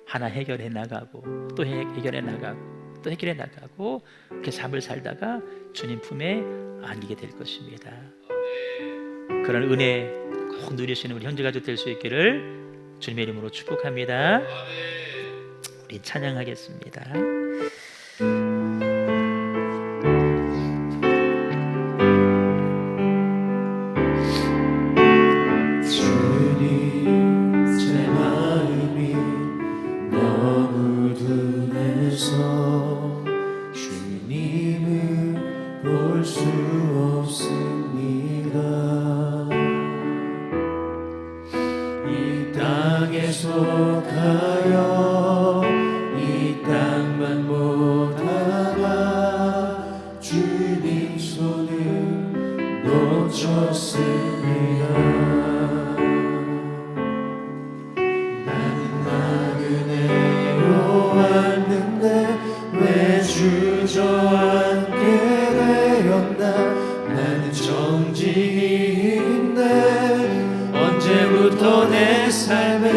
하나 해결해 나가고 또 해결해 나가고 또 해결해 나가고, 그렇게 삶을 살다가 주님 품에 안기게 될 것입니다. 그런 은혜 꼭 누리시는 우리 형제가족 될 수 있기를 주님의 이름으로 축복합니다. 우리 찬양하겠습니다. 주님을 볼 수 없습니다. 이 땅에서 가요 이 땅만 보다가 주님 손을 놓쳤습니다. 나는 나그네로 왔는데 왜 주저앉게 되었나. 나는 정직인데 언제부터 내 삶의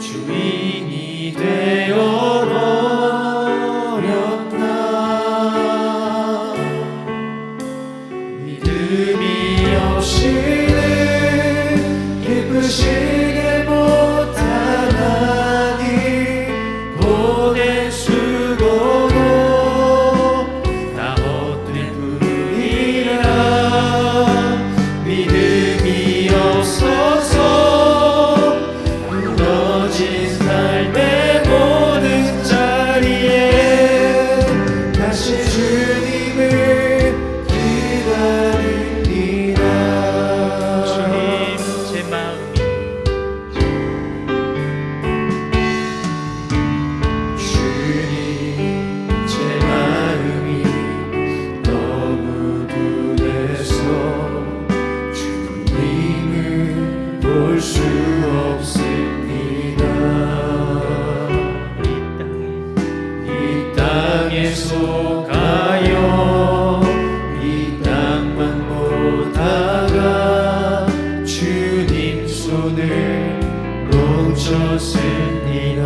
주인이 되어버렸나. 믿음이 없이는 기쁘시게 못한 하나님 보낸 수고도 다 헛된 뿐이라. 믿음이 없어서 무너진 삶의 모든 자리에 다시 주님을 기다립니다. 주님, 제 마음이 너무 둔해서 주님을 볼 수 없습니다. 이 땅에서 가요 이 땅만 보다가 주님 손을 놓쳤습니다.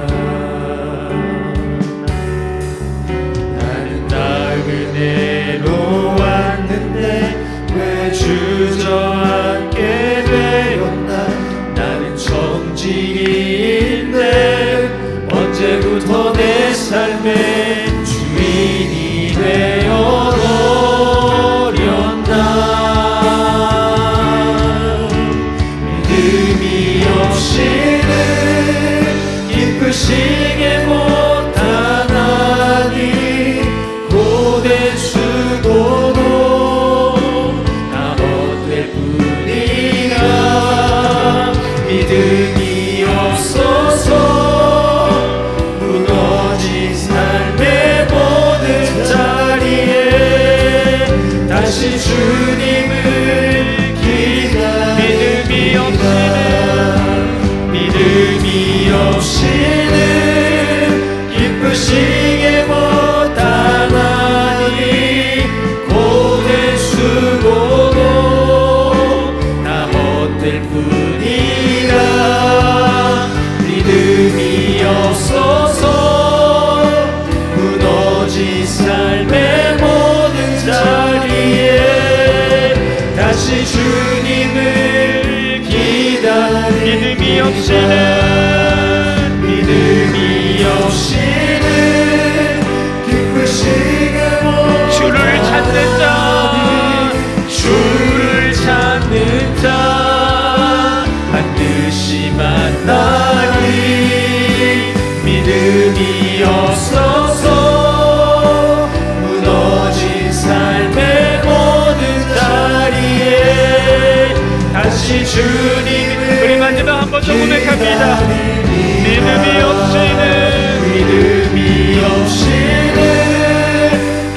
나는 나그네로 왔는데 왜 주저앉게 되었나. 나는 정직인데 언제부터 내 삶의 주인이 되어버렸나. 믿음이 없이는 기쁘시게 못한 하나님 고된 수고도 다 헛될 뿐이라. 믿음이 없어서 무너진 삶의 모든 자리에 다시 주님을 기다립니다. 믿음이 없이는 기쁘시게 못한 하나님 고된 수고도 다 헛될 뿐이라. 믿음이 없어서 무너진 삶의 모든 자리에 다시 주님을 기다립니다. 믿음이 없이는 기쁘시게 못한 주를 찾는 자, 주를 찾는 자 반드시 만나리. 믿음이 없어서 무너진 삶의 모든 자리에 다시 주님을 우리 마지막 한번 저 고백합니다. 믿음이 없이는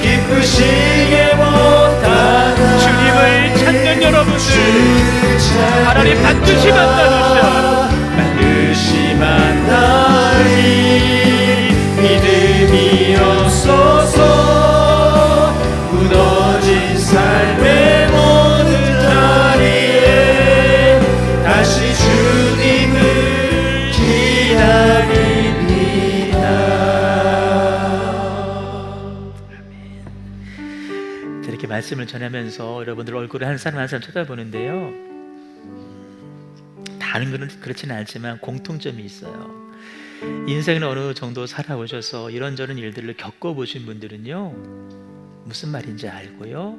기쁘시게 못하나 주님을 찾는 여러분들 하나님 반드시 만나리 믿음이 없어서 무너진 삶의 모든 자리에 다시 주님을 기다립니다. 이렇게 말씀을 전하면서 여러분들 얼굴을 한 사람 한 사람 쳐다보는데요, 다른 거는 그렇지는 않지만 공통점이 있어요. 인생을 어느 정도 살아오셔서 이런저런 일들을 겪어보신 분들은요, 무슨 말인지 알고요,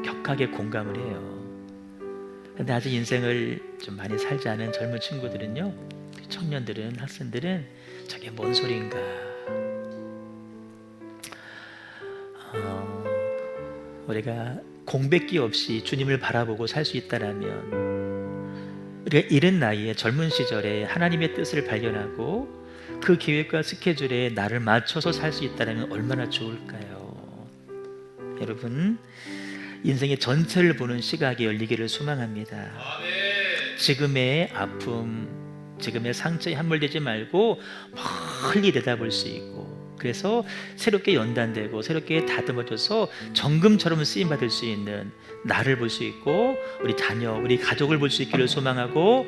격하게 공감을 해요. 근데 아직 인생을 좀 많이 살지 않은 젊은 친구들은요, 청년들은, 학생들은 저게 뭔 소린가, 우리가 공백기 없이 주님을 바라보고 살 수 있다라면, 우리가 이른 나이에 젊은 시절에 하나님의 뜻을 발견하고 그 계획과 스케줄에 나를 맞춰서 살 수 있다면 얼마나 좋을까요? 여러분, 인생의 전체를 보는 시각이 열리기를 소망합니다. 지금의 아픔, 지금의 상처에 함몰되지 말고 멀리 내다볼 수 있고, 그래서 새롭게 연단되고 새롭게 다듬어져서 정금처럼 쓰임받을 수 있는 나를 볼 수 있고, 우리 자녀, 우리 가족을 볼 수 있기를 소망하고,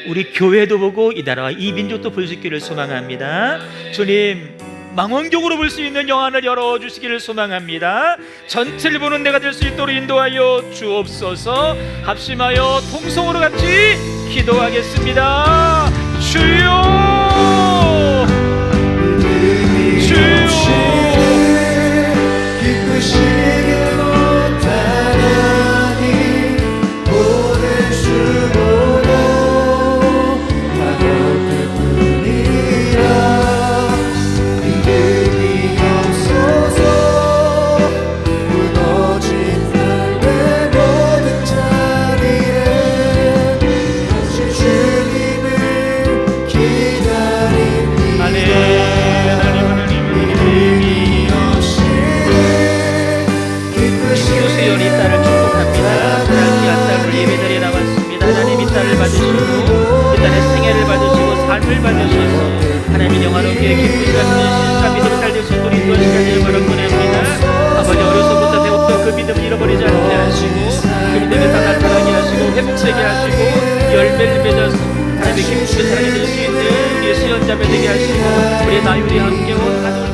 우리 교회도 보고 이 나라와 이 민족도 볼 수 있기를 소망합니다. 주님, 망원경으로 볼 수 있는 영안을 열어주시기를 소망합니다. 전체를 보는 내가 될 수 있도록 인도하여 주옵소서. 합심하여 통성으로 같이 기도하겠습니다. 주여, 주여, 기쁘시게 못하나니 오늘 수고로 가볍을 뿐이라 믿음이 없어서 무너진 삶의 모든 자리에 다시 주님을 기다립니다. 수연이 딸을 축복합니다. 사랑이 아따를 예배 자리에 나왔습니다. 하나님 이 딸을 받으시고 이 딸의 생애를 받으시고 삶을 받으셔서 하나님 영화롭게 기쁘시게 하시는 신사 믿음을 살릴 수 있도록 인도하시는 일을 권합니다. 아버지, 어려서부터 배웠던 그 믿음을 잃어버리지 않게 하시고 그 믿음에 다 나타나게 하시고 회복되게 하시고 열매를 맺어서 하나님의 기쁘게 살아게 될 수 있는 우리의 수연자매 되게 하시고 우리의 나율이 함께 온 가족을